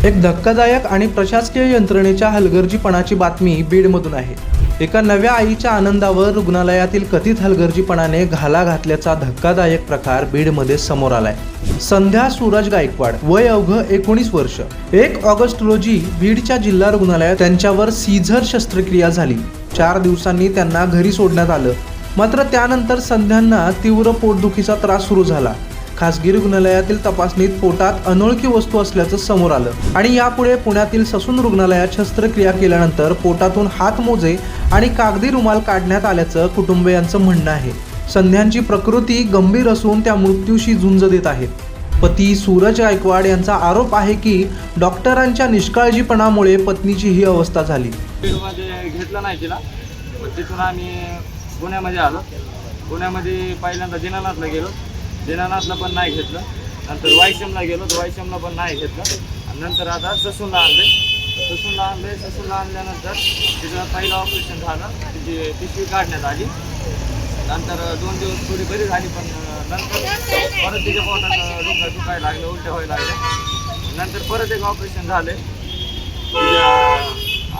एक धक्कादायक आणि प्रशासकीय यंत्रणेच्या हलगर्जीपणाची बातमी बीडमधून आहे। एका नव्या आईच्या आनंदावर रुग्णालयातील कथित हलगर्जीपणाने घाला घातल्याचा धक्कादायक प्रकार बीडमध्ये समोर आलाय। संध्या सूरज गायकवाड, वय अवघ 19 वर्ष। 1 ऑगस्ट रोजी बीडच्या जिल्हा रुग्णालयात त्यांच्यावर सीझर शस्त्रक्रिया झाली। 4 दिवसांनी त्यांना घरी सोडण्यात आलं। मात्र त्यानंतर संध्यांना तीव्र पोटदुखीचा त्रास सुरू झाला। खासगी रुग्णालयातील तपासणीत पोटात अनोळखी वस्तू असल्याचं समोर आलं आणि यापुढे पुण्यातील ससून रुग्णालयात शस्त्रक्रिया केल्यानंतर पोटातून हातमोजे आणि कागदी रुमाल काढण्यात आल्याचं कुटुंबियांचं म्हणणं आहे। संध्यांची प्रकृती गंभीर असून त्या मृत्यूशी झुंज देत आहेत। पती सूरज गायकवाड यांचा आरोप आहे की डॉक्टरांच्या निष्काळजीपणामुळे पत्नीची ही अवस्था झाली। घेतलं नाही तिला, तिथून आम्ही पुण्यामध्ये आलो। पुण्यामध्ये पहिल्यांदा दीनानाथला गेलो, दीनानाथला पण नाही घेतलं। नंतर वायशमला गेलो, वायशमला पण नाही घेतलं। आणि नंतर आता ससूनला आणल्यानंतर तिचं पहिलं ऑपरेशन झालं, तिची पिशवी काढण्यात आली। नंतर 2 दिवस थोडी बरी झाली, पण नंतर परत तिच्या पोटात दुखायला लागलं, उलट्या व्हायला लागल्या। नंतर परत एक ऑपरेशन झाले, तिच्या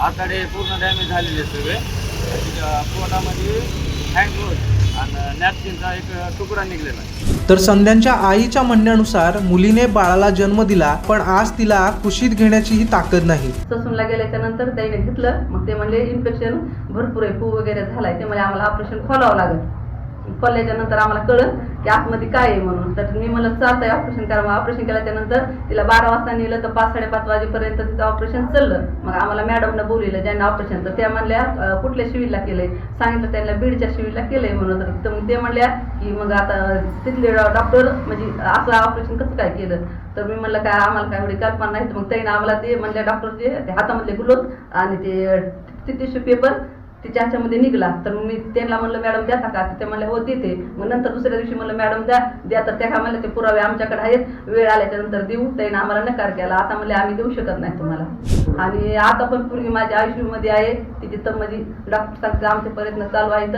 आतडे पूर्ण डॅमेज झालेले सगळे। तिच्या पोटामध्ये हँडग्लोव्ह आणि नॅपकिनचा एक तुकडा निघलेला आहे। तर संध्यांच्या आईच्या म्हणण्यानुसार मुलीने बाळाला जन्म दिला, पण आज तिला कुशीत घेण्याचीही ताकद नाही। ससूनला गेल्याच्या नंतर त्याने घेतलं, मग ते म्हणले इन्फेक्शन भरपूर आहे, पू वगैरे झालाय, ते म्हणजे आम्हाला ऑपरेशन खोलावं लागेल। खोलल्याच्या नंतर आम्हाला कळलं की आतमध्ये काय आहे म्हणून। तर मी म्हणलं चालतंय ऑपरेशन करा। मग ऑपरेशन केल्याच्या नंतर तिला 12 वाजता नेलं तर 5-5:30 वाजेपर्यंत तिचं ऑपरेशन चाललं। मग आम्हाला मॅडमनं बोलवलं ज्यांना ऑपरेशन, तर त्या म्हणल्या कुठल्या शिवीला केलंय, सांगितलं त्यांना बीडच्या शिवीला केलंय म्हणून। तर मग ते म्हणल्या की मग आता तिथले डॉक्टर म्हणजे असं ऑपरेशन कसं काय केलं। तर मी म्हणलं काय आम्हाला काय एवढी कल्पना नाही। तर मग त्याने आम्हाला ते म्हणल्या डॉक्टरचे ते हातामधले ग्लोव्ज आणि ते टिश्यू पेपर तिच्या ह्याच्यामध्ये निघला। तर मी त्यांना म्हणलं मॅडम द्या का, ते म्हणले हो देते। मग नंतर दुसऱ्या दिवशी म्हणलं मॅडम द्या, तर त्या म्हणलं ते पुरावे आमच्याकडे आहेत, वेळ आल्याच्या नंतर देऊ। त्याने आम्हाला नकार केला, आता म्हणले आम्ही देऊ शकत नाही तुम्हाला। आणि आता पण पूर्वी माझ्या आयसीयू मध्ये आहे, तिथे तर म्हणजे डॉक्टर सांगते आमचे प्रयत्न चालू आहेत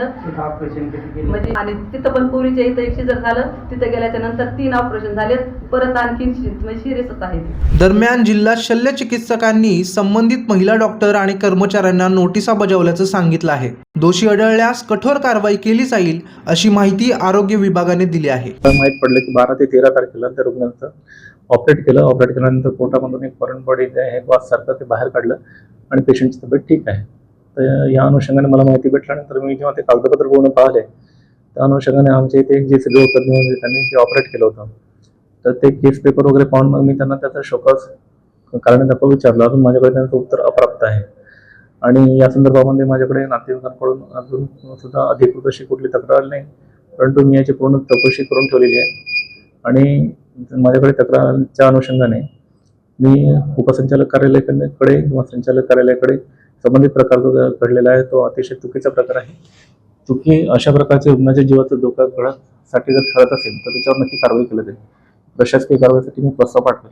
म्हणजे। आणि तिथं पण पूर्वीच्या इथं एक सीझर झालं, तिथं गेल्याच्या नंतर 3 ऑपरेशन झालेत, परत आणखी म्हणजे सिरियसच आहे। दरम्यान जिल्हा शल्य चिकित्सकांनी संबंधित महिला डॉक्टर आणि कर्मचाऱ्यांना नोटिसा बजावल्याचं सांगितलं आहे। दोषी आढळल्यास कठोर कारवाई केली जाईल अशी माहिती आरोग्य विभागाने दिली आहे। माहित पडलं की 12 ते 13 तारखेला त्या रुग्णाचं ऑपरेट केल्यानंतर पोटामधून एक फॉरेन बॉडी हे वाससारखं ते बाहेर काढलं आणि पेशंटची तब्येत ठीक आहे। तर या अनुषंगाने मला माहिती भेटल्यानंतर मी जेव्हा ते कागदपत्र पूर्ण पाहिले, त्या अनुषंगाने आमच्या इथे जे सगळे तज्ञ होते त्यांनी ते ऑपरेट केलं होतं। तर ते केस पेपर वगैरे पाहून मग मी त्यांना त्याचा शोकॉज कारण दाखवा विचारलं, अजून माझ्याकडे त्यांचं उत्तर अप्राप्त आहे। आणि या संदर्भामध्ये माझ्याकडे नातेवाईकांकडून अजून सुद्धा अधिकृत अशी कुठली तक्रार नाही, परंतु मी याची पूर्ण चौकशी करून ठेवलेली आहे। आणि माझ्याकडे तक्रारच्या अनुषंगाने मी उपसंचालक कार्यालयाकडे किंवा संचालक कार्यालयाकडे संबंधित प्रकार जो घडलेला आहे तो अतिशय चुकीचा प्रकार आहे। चुकी अशा प्रकारचे रुग्णाच्या जीवाचा धोका घडण्यासाठी जर ठरत असेल तर त्याच्यावर नक्की कारवाई केली जाईल। प्रशासकीय कारवाईसाठी मी प्रस्ताव पाठवेल।